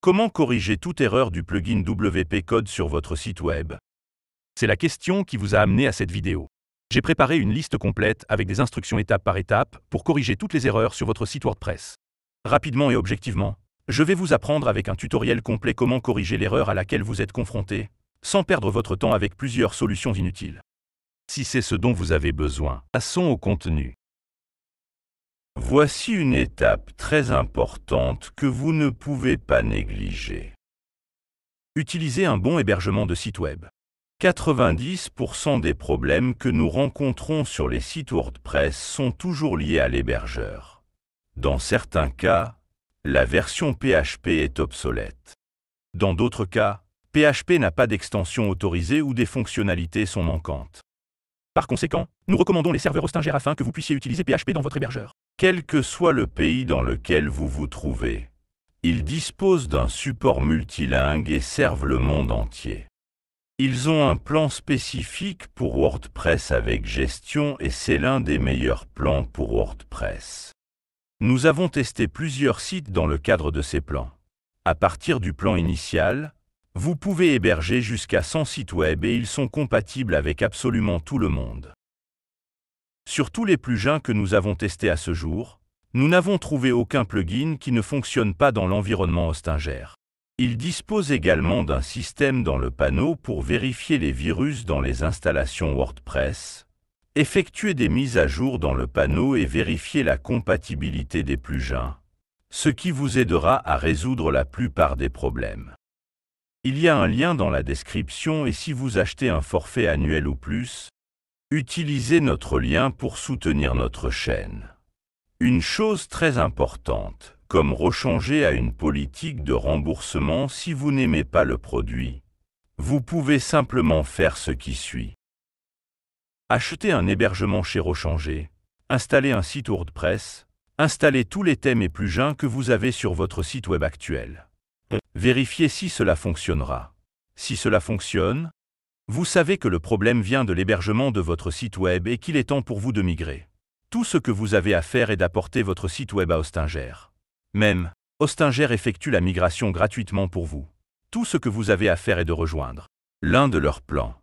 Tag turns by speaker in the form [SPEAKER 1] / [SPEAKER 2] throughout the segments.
[SPEAKER 1] Comment corriger toute erreur du plugin WP Code sur votre site web?
[SPEAKER 2] C'est la question qui vous a amené à cette vidéo. J'ai préparé une liste complète avec des instructions étape par étape pour corriger toutes les erreurs sur votre site WordPress. Rapidement et objectivement, je vais vous apprendre avec un tutoriel complet comment corriger l'erreur à laquelle vous êtes confronté, sans perdre votre temps avec plusieurs solutions inutiles.
[SPEAKER 1] Si c'est ce dont vous avez besoin, passons au contenu. Voici une étape très importante que vous ne pouvez pas négliger.
[SPEAKER 2] Utilisez un bon hébergement de site web.
[SPEAKER 1] 90% des problèmes que nous rencontrons sur les sites WordPress sont toujours liés à l'hébergeur. Dans certains cas, la version PHP est obsolète.
[SPEAKER 2] Dans d'autres cas, PHP n'a pas d'extension autorisée ou des fonctionnalités sont manquantes. Par conséquent, nous recommandons les serveurs Hostinger afin que vous puissiez utiliser PHP dans votre hébergeur.
[SPEAKER 1] Quel que soit le pays dans lequel vous vous trouvez, ils disposent d'un support multilingue et servent le monde entier. Ils ont un plan spécifique pour WordPress avec gestion et c'est l'un des meilleurs plans pour WordPress. Nous avons testé plusieurs sites dans le cadre de ces plans. À partir du plan initial, vous pouvez héberger jusqu'à 100 sites web et ils sont compatibles avec absolument tout le monde. Sur tous les plugins que nous avons testés à ce jour, nous n'avons trouvé aucun plugin qui ne fonctionne pas dans l'environnement Hostinger. Il dispose également d'un système dans le panneau pour vérifier les virus dans les installations WordPress, effectuer des mises à jour dans le panneau et vérifier la compatibilité des plugins, ce qui vous aidera à résoudre la plupart des problèmes. Il y a un lien dans la description et si vous achetez un forfait annuel ou plus, utilisez notre lien pour soutenir notre chaîne. Une chose très importante, comme rechanger à une politique de remboursement si vous n'aimez pas le produit, vous pouvez simplement faire ce qui suit. Acheter un hébergement chez Rechanger, installer un site WordPress, installer tous les thèmes et plugins que vous avez sur votre site web actuel. Vérifiez si cela fonctionnera. Si cela fonctionne, vous savez que le problème vient de l'hébergement de votre site web et qu'il est temps pour vous de migrer. Tout ce que vous avez à faire est d'apporter votre site web à Hostinger. Même, Hostinger effectue la migration gratuitement pour vous. Tout ce que vous avez à faire est de rejoindre l'un de leurs plans.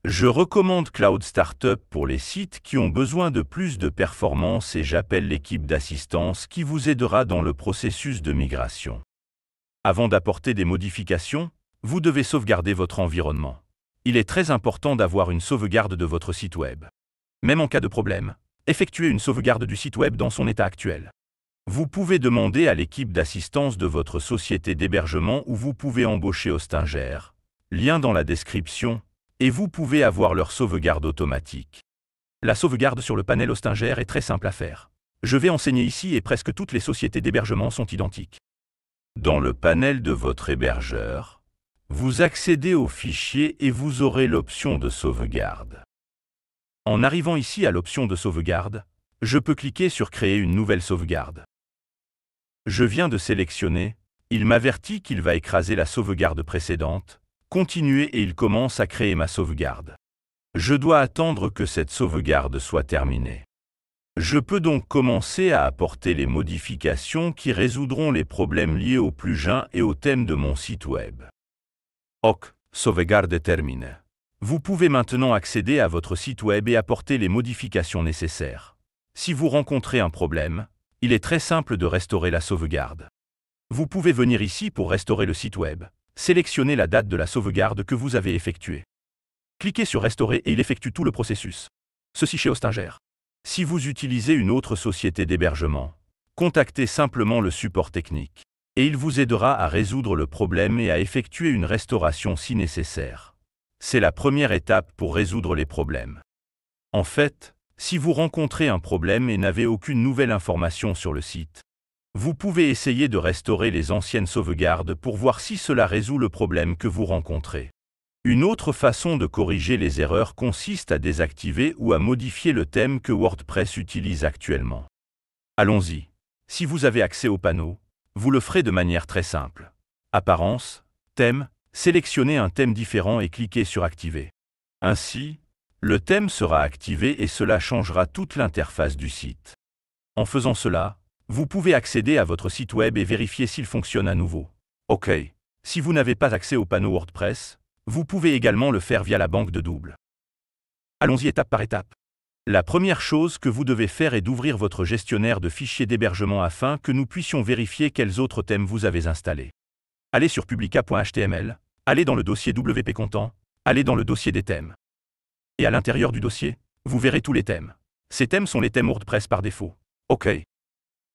[SPEAKER 1] Je recommande Cloud Startup pour les sites qui ont besoin de plus de performance et j'appelle l'équipe d'assistance qui vous aidera dans le processus de migration.
[SPEAKER 2] Avant d'apporter des modifications, vous devez sauvegarder votre environnement. Il est très important d'avoir une sauvegarde de votre site web. Même en cas de problème, effectuez une sauvegarde du site web dans son état actuel.
[SPEAKER 1] Vous pouvez demander à l'équipe d'assistance de votre société d'hébergement ou vous pouvez embaucher Hostinger, lien dans la description, et vous pouvez avoir leur sauvegarde automatique.
[SPEAKER 2] La sauvegarde sur le panel Hostinger est très simple à faire. Je vais enseigner ici et presque toutes les sociétés d'hébergement sont identiques.
[SPEAKER 1] Dans le panel de votre hébergeur, vous accédez au fichier et vous aurez l'option de sauvegarde.
[SPEAKER 2] En arrivant ici à l'option de sauvegarde, je peux cliquer sur Créer une nouvelle sauvegarde. Je viens de sélectionner, il m'avertit qu'il va écraser la sauvegarde précédente, continuer et il commence à créer ma sauvegarde. Je dois attendre que cette sauvegarde soit terminée. Je peux donc commencer à apporter les modifications qui résoudront les problèmes liés au plugin et au thème de mon site web. OK, sauvegarde terminée. Vous pouvez maintenant accéder à votre site web et apporter les modifications nécessaires. Si vous rencontrez un problème, il est très simple de restaurer la sauvegarde. Vous pouvez venir ici pour restaurer le site web, sélectionnez la date de la sauvegarde que vous avez effectuée. Cliquez sur Restaurer et il effectue tout le processus. Ceci chez Hostinger.
[SPEAKER 1] Si vous utilisez une autre société d'hébergement, contactez simplement le support technique et il vous aidera à résoudre le problème et à effectuer une restauration si nécessaire. C'est la première étape pour résoudre les problèmes. En fait, si vous rencontrez un problème et n'avez aucune nouvelle information sur le site, vous pouvez essayer de restaurer les anciennes sauvegardes pour voir si cela résout le problème que vous rencontrez. Une autre façon de corriger les erreurs consiste à désactiver ou à modifier le thème que WordPress utilise actuellement.
[SPEAKER 2] Allons-y. Si vous avez accès au panneau, vous le ferez de manière très simple. Apparence, thème, sélectionnez un thème différent et cliquez sur Activer.
[SPEAKER 1] Ainsi, le thème sera activé et cela changera toute l'interface du site.
[SPEAKER 2] En faisant cela, vous pouvez accéder à votre site web et vérifier s'il fonctionne à nouveau. OK. Si vous n'avez pas accès au panneau WordPress, vous pouvez également le faire via la banque de double. Allons-y étape par étape. La première chose que vous devez faire est d'ouvrir votre gestionnaire de fichiers d'hébergement afin que nous puissions vérifier quels autres thèmes vous avez installés. Allez sur publica.html, allez dans le dossier WP Content, allez dans le dossier des thèmes. Et à l'intérieur du dossier, vous verrez tous les thèmes. Ces thèmes sont les thèmes WordPress par défaut. OK.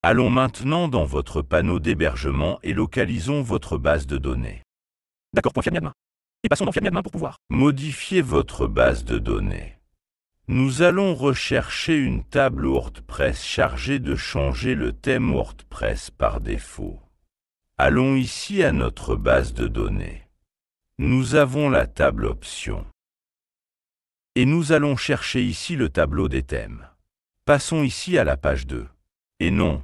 [SPEAKER 2] Allons maintenant dans votre panneau d'hébergement et localisons votre base de données.
[SPEAKER 3] D'accord, .fiadmin. Et passons dans fiadmin pour pouvoir
[SPEAKER 1] modifier votre base de données. Nous allons rechercher une table WordPress chargée de changer le thème WordPress par défaut. Allons ici à notre base de données. Nous avons la table Options. Et nous allons chercher ici le tableau des thèmes. Passons ici à la page 2. Et non.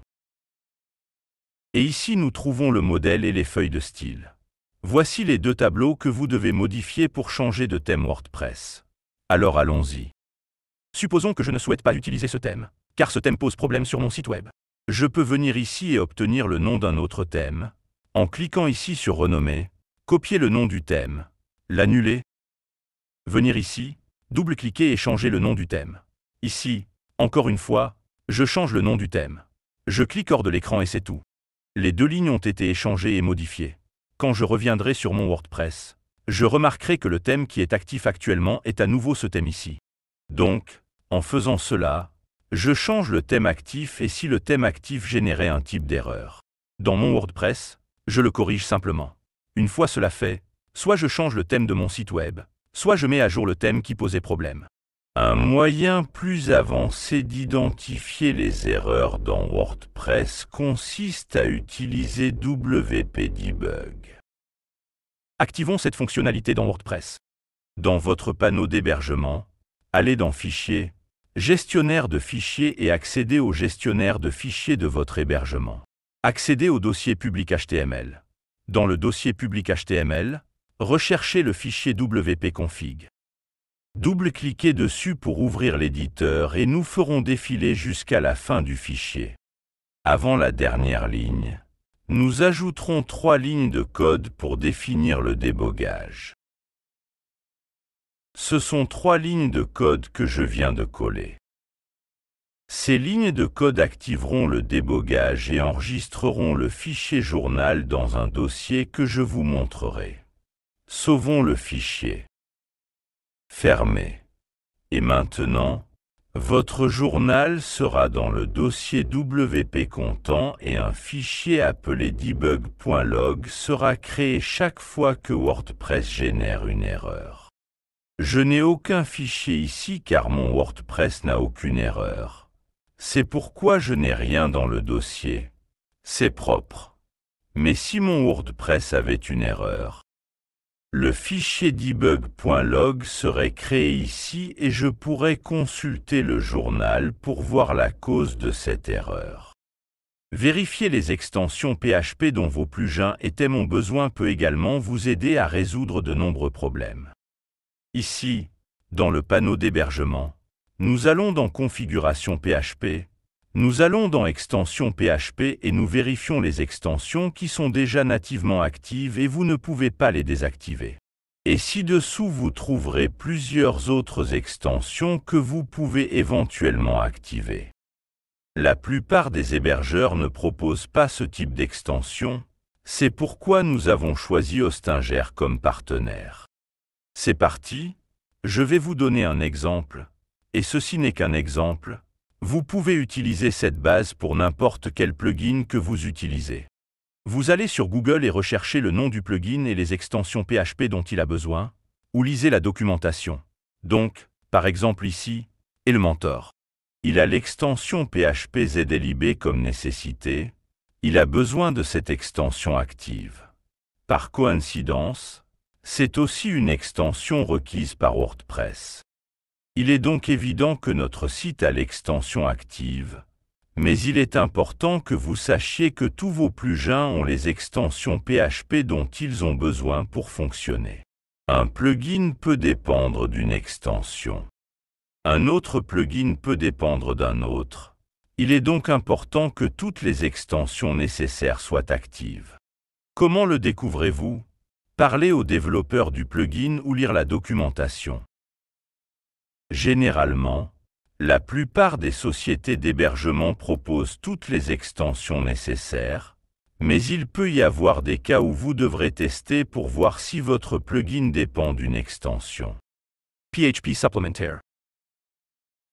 [SPEAKER 1] Et ici nous trouvons le modèle et les feuilles de style. Voici les deux tableaux que vous devez modifier pour changer de thème WordPress. Alors allons-y.
[SPEAKER 3] Supposons que je ne souhaite pas utiliser ce thème, car ce thème pose problème sur mon site web.
[SPEAKER 1] Je peux venir ici et obtenir le nom d'un autre thème, en cliquant ici sur Renommer, copier le nom du thème, l'annuler,
[SPEAKER 2] venir ici, double-cliquer et changer le nom du thème. Ici, encore une fois, je change le nom du thème. Je clique hors de l'écran et c'est tout. Les deux lignes ont été échangées et modifiées. Quand je reviendrai sur mon WordPress, je remarquerai que le thème qui est actif actuellement est à nouveau ce thème ici. Donc, en faisant cela, je change le thème actif et si le thème actif générait un type d'erreur. Dans mon WordPress, je le corrige simplement. Une fois cela fait, soit je change le thème de mon site web, soit je mets à jour le thème qui posait problème. Un moyen plus avancé d'identifier les erreurs dans WordPress consiste à utiliser WP Debug. Activons cette fonctionnalité dans WordPress.
[SPEAKER 1] Dans votre panneau d'hébergement, allez dans Fichiers, Gestionnaire de fichiers et accédez au gestionnaire de fichiers de votre hébergement. Accédez au dossier public HTML. Dans le dossier public HTML, recherchez le fichier wp-config. Double-cliquez dessus pour ouvrir l'éditeur et nous ferons défiler jusqu'à la fin du fichier. Avant la dernière ligne, nous ajouterons 3 lignes de code pour définir le débogage. Ce sont 3 lignes de code que je viens de coller. Ces lignes de code activeront le débogage et enregistreront le fichier journal dans un dossier que je vous montrerai. Sauvons le fichier. Fermez. Et maintenant, votre journal sera dans le dossier WP Content et un fichier appelé debug.log sera créé chaque fois que WordPress génère une erreur. Je n'ai aucun fichier ici car mon WordPress n'a aucune erreur. C'est pourquoi je n'ai rien dans le dossier. C'est propre. Mais si mon WordPress avait une erreur, le fichier debug.log serait créé ici et je pourrais consulter le journal pour voir la cause de cette erreur. Vérifier les extensions PHP dont vos plugins et thèmes ont besoin peut également vous aider à résoudre de nombreux problèmes. Ici, dans le panneau d'hébergement, nous allons dans Configuration PHP, nous allons dans Extensions PHP et nous vérifions les extensions qui sont déjà nativement actives et vous ne pouvez pas les désactiver. Et ci-dessous vous trouverez plusieurs autres extensions que vous pouvez éventuellement activer. La plupart des hébergeurs ne proposent pas ce type d'extension, c'est pourquoi nous avons choisi Hostinger comme partenaire. C'est parti, je vais vous donner un exemple, et ceci n'est qu'un exemple. Vous pouvez utiliser cette base pour n'importe quel plugin que vous utilisez. Vous allez sur Google et recherchez le nom du plugin et les extensions PHP dont il a besoin, ou lisez la documentation. Donc, par exemple ici, Elementor. Il a l'extension PHP ZLIB comme nécessité, il a besoin de cette extension active. Par coïncidence, c'est aussi une extension requise par WordPress. Il est donc évident que notre site a l'extension active, mais il est important que vous sachiez que tous vos plugins ont les extensions PHP dont ils ont besoin pour fonctionner. Un plugin peut dépendre d'une extension. Un autre plugin peut dépendre d'un autre. Il est donc important que toutes les extensions nécessaires soient actives. Comment le découvrez-vous? Parlez aux développeurs du plugin ou lire la documentation. Généralement, la plupart des sociétés d'hébergement proposent toutes les extensions nécessaires, mais il peut y avoir des cas où vous devrez tester pour voir si votre plugin dépend d'une extension.
[SPEAKER 3] PHP Supplementaire.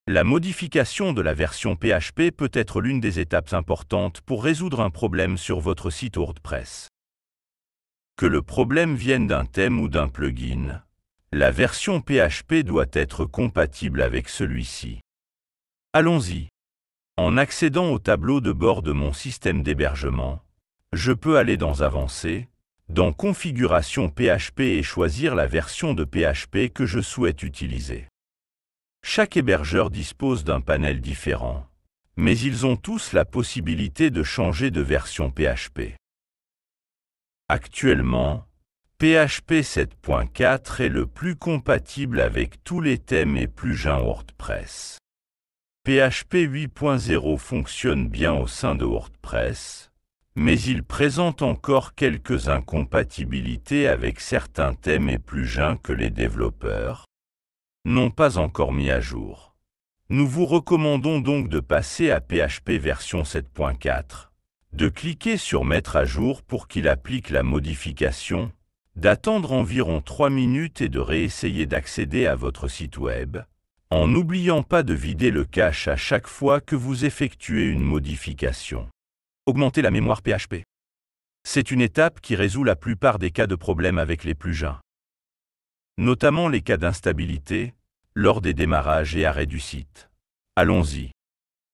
[SPEAKER 1] La modification de la version PHP peut être l'une des étapes importantes pour résoudre un problème sur votre site WordPress. Que le problème vienne d'un thème ou d'un plugin, la version PHP doit être compatible avec celui-ci. Allons-y. En accédant au tableau de bord de mon système d'hébergement, je peux aller dans Avancées, dans Configuration PHP et choisir la version de PHP que je souhaite utiliser. Chaque hébergeur dispose d'un panel différent, mais ils ont tous la possibilité de changer de version PHP. Actuellement, PHP 7.4 est le plus compatible avec tous les thèmes et plugins WordPress. PHP 8.0 fonctionne bien au sein de WordPress, mais il présente encore quelques incompatibilités avec certains thèmes et plugins que les développeurs n'ont pas encore mis à jour. Nous vous recommandons donc de passer à PHP version 7.4, de cliquer sur Mettre à jour pour qu'il applique la modification, d'attendre environ 3 minutes et de réessayer d'accéder à votre site web, en n'oubliant pas de vider le cache à chaque fois que vous effectuez une modification.
[SPEAKER 3] Augmenter la mémoire PHP.
[SPEAKER 1] C'est une étape qui résout la plupart des cas de problèmes avec les plugins, notamment les cas d'instabilité, lors des démarrages et arrêts du site. Allons-y.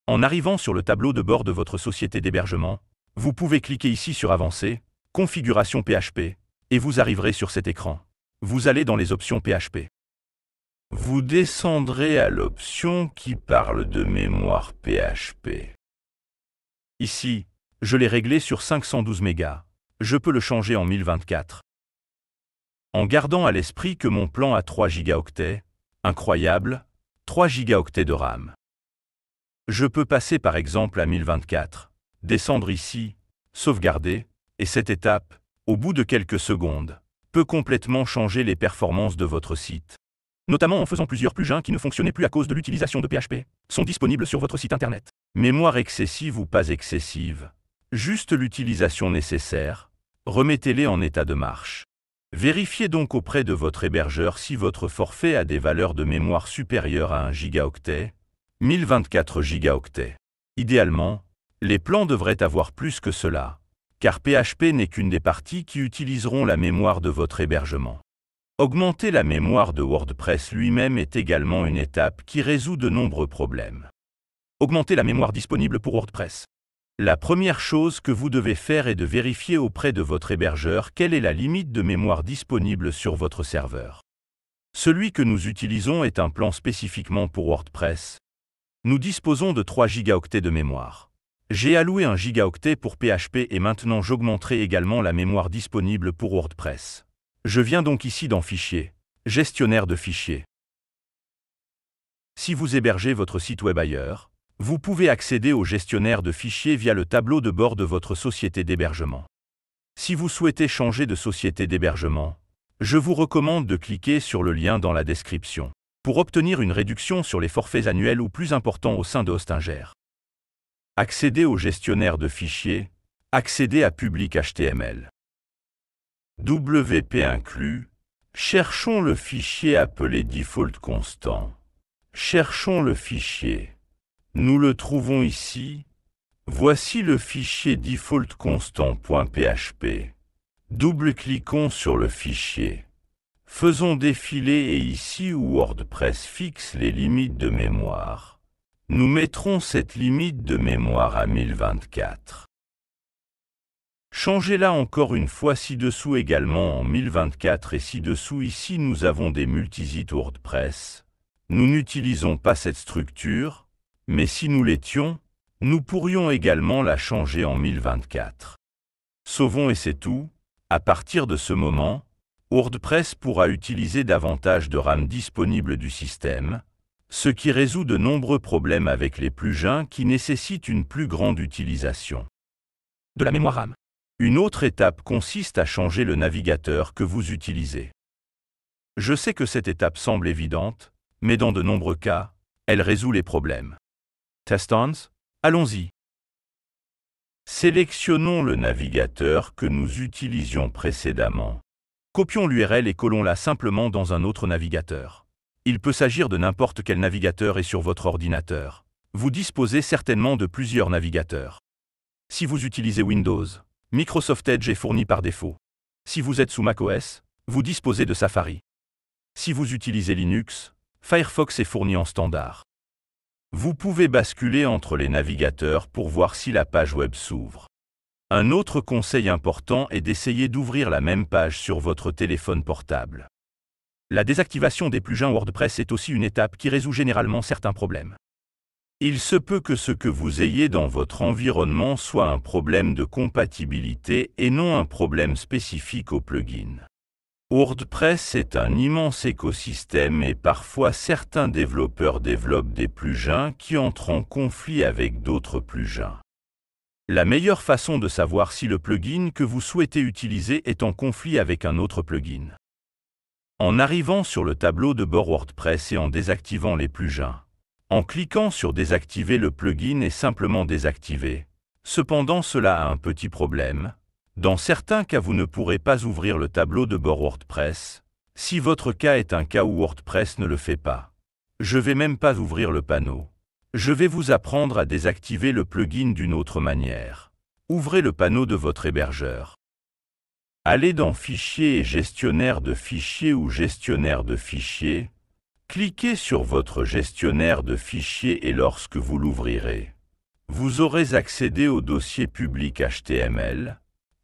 [SPEAKER 3] En arrivant sur le tableau de bord de votre société d'hébergement, vous pouvez cliquer ici sur Avancées, Configuration PHP, et vous arriverez sur cet écran. Vous allez dans les options PHP.
[SPEAKER 1] Vous descendrez à l'option qui parle de mémoire PHP.
[SPEAKER 3] Ici, je l'ai réglé sur 512 mégas. Je peux le changer en 1024.
[SPEAKER 1] En gardant à l'esprit que mon plan a 3 gigaoctets, incroyable, 3 gigaoctets de RAM. Je peux passer par exemple à 1024, descendre ici, sauvegarder, et cette étape, au bout de quelques secondes, peut complètement changer les performances de votre site.
[SPEAKER 3] Notamment en faisant plusieurs plugins qui ne fonctionnaient plus à cause de l'utilisation de PHP, sont disponibles sur votre site internet.
[SPEAKER 1] Mémoire excessive ou pas excessive, juste l'utilisation nécessaire, remettez-les en état de marche. Vérifiez donc auprès de votre hébergeur si votre forfait a des valeurs de mémoire supérieures à 1 gigaoctet, 1024 gigaoctets. Idéalement, les plans devraient avoir plus que cela, car PHP n'est qu'une des parties qui utiliseront la mémoire de votre hébergement. Augmenter la mémoire de WordPress lui-même est également une étape qui résout de nombreux problèmes.
[SPEAKER 3] Augmenter la mémoire disponible pour WordPress.
[SPEAKER 1] La première chose que vous devez faire est de vérifier auprès de votre hébergeur quelle est la limite de mémoire disponible sur votre serveur. Celui que nous utilisons est un plan spécifiquement pour WordPress. Nous disposons de 3 gigaoctets de mémoire. J'ai alloué 1 gigaoctet pour PHP et maintenant j'augmenterai également la mémoire disponible pour WordPress. Je viens donc ici dans Fichier, Gestionnaire de fichiers. Si vous hébergez votre site web ailleurs, vous pouvez accéder au gestionnaire de fichiers via le tableau de bord de votre société d'hébergement. Si vous souhaitez changer de société d'hébergement, je vous recommande de cliquer sur le lien dans la description pour obtenir une réduction sur les forfaits annuels ou plus importants au sein de Hostinger. Accéder au gestionnaire de fichiers, accéder à Public HTML. WP inclus, cherchons le fichier appelé default constant. Cherchons le fichier. Nous le trouvons ici. Voici le fichier default constant.php. Double-cliquons sur le fichier. Faisons défiler et ici où WordPress fixe les limites de mémoire, nous mettrons cette limite de mémoire à 1024. Changez-la encore une fois ci-dessous également en 1024 et ci-dessous ici nous avons des multisites WordPress. Nous n'utilisons pas cette structure, mais si nous l'étions, nous pourrions également la changer en 1024. Sauvons et c'est tout. À partir de ce moment, WordPress pourra utiliser davantage de RAM disponible du système, ce qui résout de nombreux problèmes avec les plugins qui nécessitent une plus grande utilisation
[SPEAKER 3] de la mémoire RAM.
[SPEAKER 1] Une autre étape consiste à changer le navigateur que vous utilisez. Je sais que cette étape semble évidente, mais dans de nombreux cas, elle résout les problèmes.
[SPEAKER 2] Testons? Allons-y.
[SPEAKER 1] Sélectionnons le navigateur que nous utilisions précédemment.
[SPEAKER 2] Copions l'URL et collons-la simplement dans un autre navigateur. Il peut s'agir de n'importe quel navigateur et sur votre ordinateur. Vous disposez certainement de plusieurs navigateurs. Si vous utilisez Windows, Microsoft Edge est fourni par défaut. Si vous êtes sous macOS, vous disposez de Safari. Si vous utilisez Linux, Firefox est fourni en standard.
[SPEAKER 1] Vous pouvez basculer entre les navigateurs pour voir si la page web s'ouvre. Un autre conseil important est d'essayer d'ouvrir la même page sur votre téléphone portable.
[SPEAKER 2] La désactivation des plugins WordPress est aussi une étape qui résout généralement certains problèmes.
[SPEAKER 1] Il se peut que ce que vous ayez dans votre environnement soit un problème de compatibilité et non un problème spécifique au plugin. WordPress est un immense écosystème et parfois certains développeurs développent des plugins qui entrent en conflit avec d'autres plugins.
[SPEAKER 2] La meilleure façon de savoir si le plugin que vous souhaitez utiliser est en conflit avec un autre plugin.
[SPEAKER 1] En arrivant sur le tableau de bord WordPress et en désactivant les plugins. En cliquant sur « Désactiver le plugin » et simplement « Désactiver ». Cependant, cela a un petit problème. Dans certains cas, vous ne pourrez pas ouvrir le tableau de bord WordPress, si votre cas est un cas où WordPress ne le fait pas. Je ne vais même pas ouvrir le panneau. Je vais vous apprendre à désactiver le plugin d'une autre manière. Ouvrez le panneau de votre hébergeur. Allez dans « Fichier » et « Gestionnaire de fichiers » ou « Gestionnaire de fichiers ». Cliquez sur votre gestionnaire de fichiers et lorsque vous l'ouvrirez, vous aurez accédé au dossier public HTML.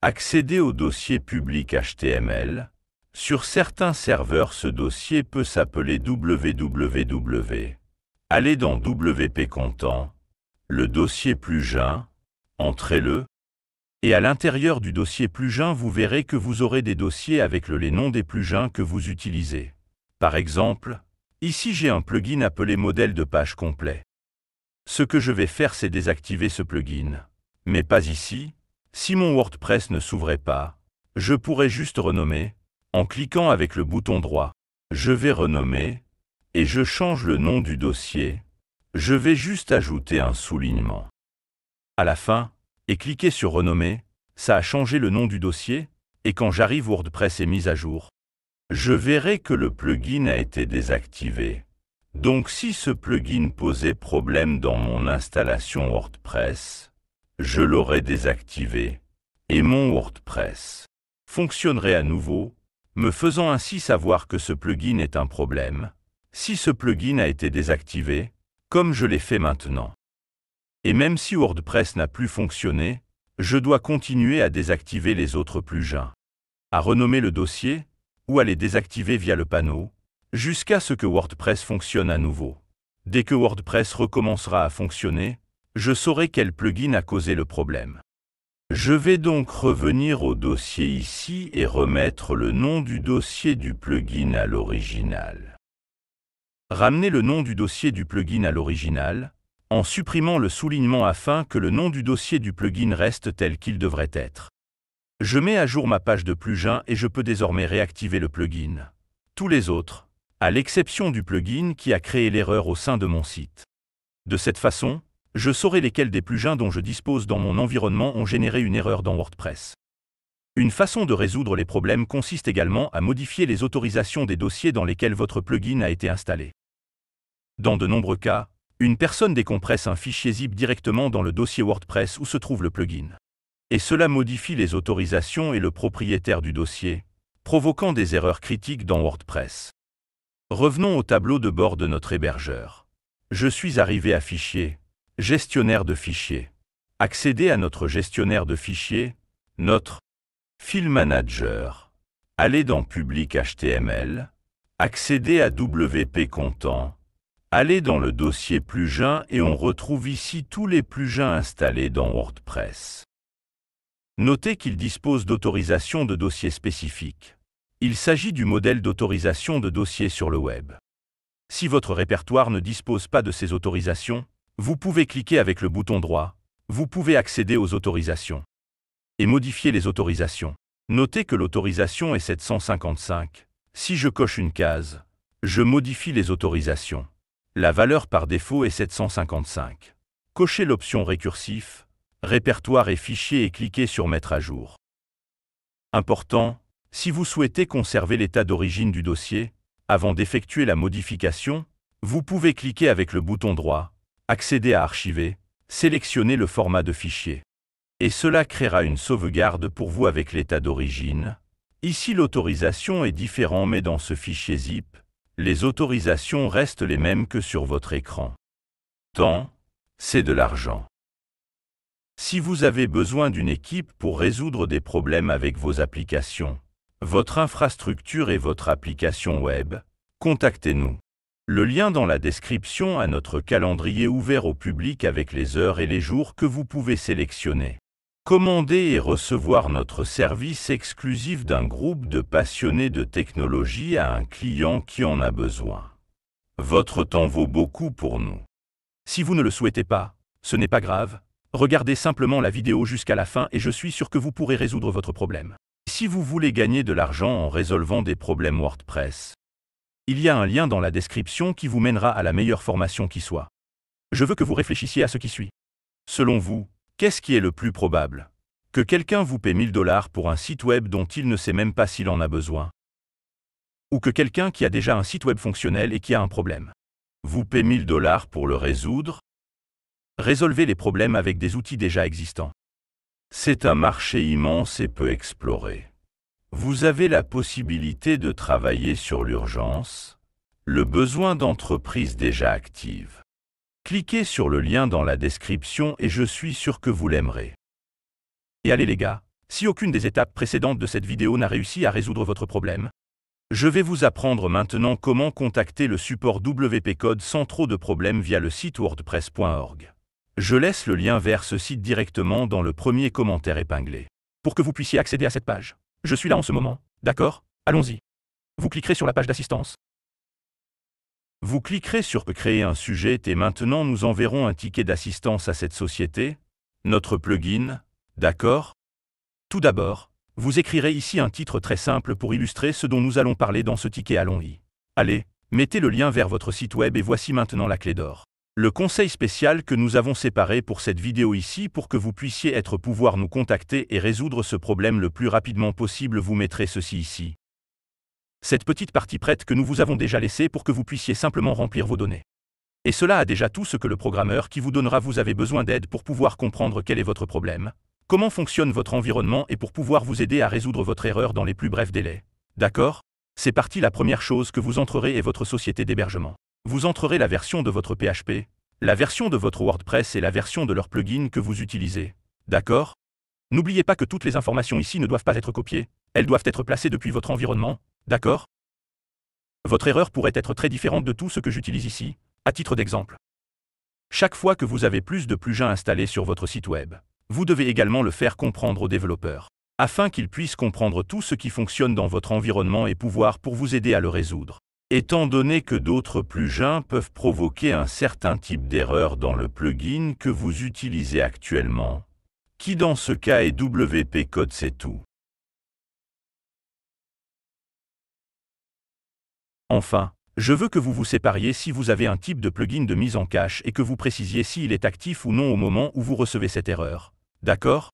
[SPEAKER 1] Accéder au dossier public HTML. Sur certains serveurs, ce dossier peut s'appeler www. Allez dans WP Content, le dossier plugin, entrez-le. Et à l'intérieur du dossier plugin, vous verrez que vous aurez des dossiers avec les noms des plugins que vous utilisez. Par exemple, ici j'ai un plugin appelé modèle de page complet. Ce que je vais faire, c'est désactiver ce plugin. Mais pas ici. Si mon WordPress ne s'ouvrait pas, je pourrais juste renommer, en cliquant avec le bouton droit. Je vais renommer, et je change le nom du dossier. Je vais juste ajouter un soulignement.
[SPEAKER 2] À la fin, et cliquez sur renommer, ça a changé le nom du dossier, et quand j'arrive, WordPress est mis à jour.
[SPEAKER 1] Je verrai que le plugin a été désactivé. Donc si ce plugin posait problème dans mon installation WordPress, je l'aurais désactivé, et mon WordPress fonctionnerait à nouveau, me faisant ainsi savoir que ce plugin est un problème, si ce plugin a été désactivé, comme je l'ai fait maintenant. Et même si WordPress n'a plus fonctionné, je dois continuer à désactiver les autres plugins,
[SPEAKER 2] à renommer le dossier, ou à les désactiver via le panneau, jusqu'à ce que WordPress fonctionne à nouveau. Dès que WordPress recommencera à fonctionner, je saurai quel plugin a causé le problème.
[SPEAKER 1] Je vais donc revenir au dossier ici et remettre le nom du dossier du plugin à l'original.
[SPEAKER 2] Ramenez le nom du dossier du plugin à l'original, en supprimant le soulignement afin que le nom du dossier du plugin reste tel qu'il devrait être. Je mets à jour ma page de plugin et je peux désormais réactiver le plugin. Tous les autres, à l'exception du plugin qui a créé l'erreur au sein de mon site. De cette façon, je saurai lesquels des plugins dont je dispose dans mon environnement ont généré une erreur dans WordPress. Une façon de résoudre les problèmes consiste également à modifier les autorisations des dossiers dans lesquels votre plugin a été installé. Dans de nombreux cas, une personne décompresse un fichier zip directement dans le dossier WordPress où se trouve le plugin. Et cela modifie les autorisations et le propriétaire du dossier, provoquant des erreurs critiques dans WordPress. Revenons au tableau de bord de notre hébergeur. Je suis arrivé à Fichier, Gestionnaire de fichiers. Accédez à notre gestionnaire de fichiers, notre File Manager. Allez dans Public HTML. Accédez à WP Content. Allez dans le dossier plugin et on retrouve ici tous les plugins installés dans WordPress. Notez qu'il dispose d'autorisation de dossiers spécifiques. Il s'agit du modèle d'autorisation de dossiers sur le web. Si votre répertoire ne dispose pas de ces autorisations, vous pouvez cliquer avec le bouton droit. Vous pouvez accéder aux autorisations. et modifier les autorisations. Notez que l'autorisation est 755. Si je coche une case, je modifie les autorisations. La valeur par défaut est 755. Cochez l'option récursif, répertoire et fichier et cliquez sur Mettre à jour. Important, si vous souhaitez conserver l'état d'origine du dossier, avant d'effectuer la modification, vous pouvez cliquer avec le bouton droit, accéder à Archiver, sélectionner le format de fichier. Et cela créera une sauvegarde pour vous avec l'état d'origine. Ici l'autorisation est différente mais dans ce fichier zip, les autorisations restent les mêmes que sur votre écran. Temps, c'est de l'argent. Si vous avez besoin d'une équipe pour résoudre des problèmes avec vos applications, votre infrastructure et votre application web, contactez-nous. Le lien dans la description à notre calendrier ouvert au public avec les heures et les jours que vous pouvez sélectionner. Commandez et recevoir notre service exclusif d'un groupe de passionnés de technologie à un client qui en a besoin. Votre temps vaut beaucoup pour nous.
[SPEAKER 3] Si vous ne le souhaitez pas, ce n'est pas grave. Regardez simplement la vidéo jusqu'à la fin et je suis sûr que vous pourrez résoudre votre problème.
[SPEAKER 2] Si vous voulez gagner de l'argent en résolvant des problèmes WordPress,
[SPEAKER 3] il y a un lien dans la description qui vous mènera à la meilleure formation qui soit. Je veux que vous réfléchissiez à ce qui suit.
[SPEAKER 2] Selon vous, qu'est-ce qui est le plus probable? Que quelqu'un vous paie 1000 $ pour un site web dont il ne sait même pas s'il en a besoin?
[SPEAKER 3] Ou que quelqu'un qui a déjà un site web fonctionnel et qui a un problème
[SPEAKER 2] vous paie 1000 $ pour le résoudre?
[SPEAKER 3] Résolvez les problèmes avec des outils déjà existants.
[SPEAKER 2] C'est un marché immense et peu exploré. Vous avez la possibilité de travailler sur l'urgence, le besoin d'entreprises déjà actives. Cliquez sur le lien dans la description et je suis sûr que vous l'aimerez.
[SPEAKER 3] Et allez les gars, si aucune des étapes précédentes de cette vidéo n'a réussi à résoudre votre problème,
[SPEAKER 2] je vais vous apprendre maintenant comment contacter le support WP Code sans trop de problèmes via le site wordpress.org. Je laisse le lien vers ce site directement dans le premier commentaire épinglé.
[SPEAKER 3] Pour que vous puissiez accéder à cette page, je suis là en ce moment, d'accord? Allons-y. Vous cliquerez sur la page d'assistance.
[SPEAKER 2] Vous cliquerez sur Créer un sujet et maintenant nous enverrons un ticket d'assistance à cette société, notre plugin, d'accord?
[SPEAKER 3] Tout d'abord, vous écrirez ici un titre très simple pour illustrer ce dont nous allons parler dans ce ticket. Allons-y. Allez, mettez le lien vers votre site web et voici maintenant la clé d'or.
[SPEAKER 2] Le conseil spécial que nous avons séparé pour cette vidéo ici pour que vous puissiez pouvoir nous contacter et résoudre ce problème le plus rapidement possible, vous mettrez ceci ici.
[SPEAKER 3] Cette petite partie prête que nous vous avons déjà laissée pour que vous puissiez simplement remplir vos données. Et cela a déjà tout ce que le programmeur qui vous donnera vous avez besoin d'aide pour pouvoir comprendre quel est votre problème, comment fonctionne votre environnement et pour pouvoir vous aider à résoudre votre erreur dans les plus brefs délais. D'accord? C'est parti. La première chose que vous entrerez est votre société d'hébergement. Vous entrerez la version de votre PHP, la version de votre WordPress et la version de leur plugin que vous utilisez. D'accord? N'oubliez pas que toutes les informations ici ne doivent pas être copiées, elles doivent être placées depuis votre environnement. D'accord? Votre erreur pourrait être très différente de tout ce que j'utilise ici, à titre d'exemple. Chaque fois que vous avez plus de plugins installés sur votre site web, vous devez également le faire comprendre aux développeurs, afin qu'ils puissent comprendre tout ce qui fonctionne dans votre environnement et pouvoir pour vous aider à le résoudre.
[SPEAKER 2] Étant donné que d'autres plugins peuvent provoquer un certain type d'erreur dans le plugin que vous utilisez actuellement, qui dans ce cas est WP Code, c'est tout.
[SPEAKER 3] Enfin, je veux que vous vous sépariez si vous avez un type de plugin de mise en cache et que vous précisiez s'il est actif ou non au moment où vous recevez cette erreur. D'accord?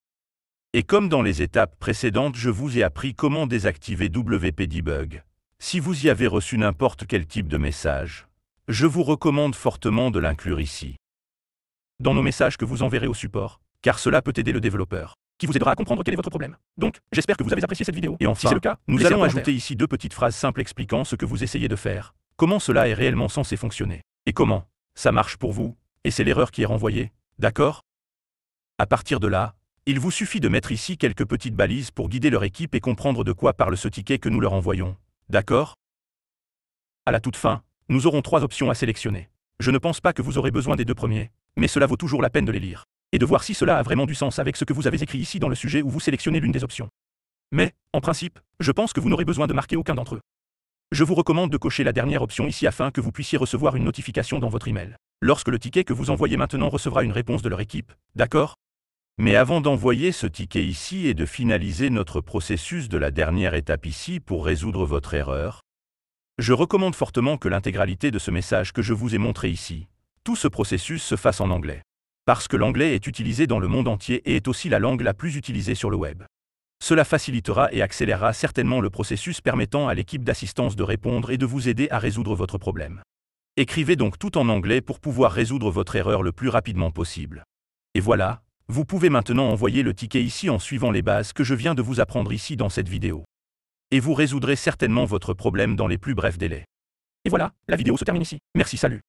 [SPEAKER 2] Et comme dans les étapes précédentes, je vous ai appris comment désactiver WP Debug. Si vous y avez reçu n'importe quel type de message, je vous recommande fortement de l'inclure ici.
[SPEAKER 3] Dans nos messages que vous enverrez au support, car cela peut aider le développeur, qui vous aidera à comprendre quel est votre problème. Donc, j'espère que vous avez apprécié cette vidéo. Et enfin, si c'est le cas, nous allons ajouter ici 2 petites phrases simples expliquant ce que vous essayez de faire, comment cela est réellement censé fonctionner, et comment ça marche pour vous, et c'est l'erreur qui est renvoyée. D'accord? À partir de là, il vous suffit de mettre ici quelques petites balises pour guider leur équipe et comprendre de quoi parle ce ticket que nous leur envoyons. D'accord? À la toute fin, nous aurons 3 options à sélectionner. Je ne pense pas que vous aurez besoin des 2 premiers, mais cela vaut toujours la peine de les lire, et de voir si cela a vraiment du sens avec ce que vous avez écrit ici dans le sujet où vous sélectionnez l'une des options. Mais, en principe, je pense que vous n'aurez besoin de marquer aucun d'entre eux. Je vous recommande de cocher la dernière option ici afin que vous puissiez recevoir une notification dans votre email, lorsque le ticket que vous envoyez maintenant recevra une réponse de leur équipe. D'accord?
[SPEAKER 2] Mais avant d'envoyer ce ticket ici et de finaliser notre processus de la dernière étape ici pour résoudre votre erreur, je recommande fortement que l'intégralité de ce message que je vous ai montré ici, tout ce processus se fasse en anglais. Parce que l'anglais est utilisé dans le monde entier et est aussi la langue la plus utilisée sur le web. Cela facilitera et accélérera certainement le processus permettant à l'équipe d'assistance de répondre et de vous aider à résoudre votre problème. Écrivez donc tout en anglais pour pouvoir résoudre votre erreur le plus rapidement possible. Et voilà, vous pouvez maintenant envoyer le ticket ici en suivant les bases que je viens de vous apprendre ici dans cette vidéo. Et vous résoudrez certainement votre problème dans les plus brefs délais. Et voilà, la vidéo se termine ici. Merci, salut.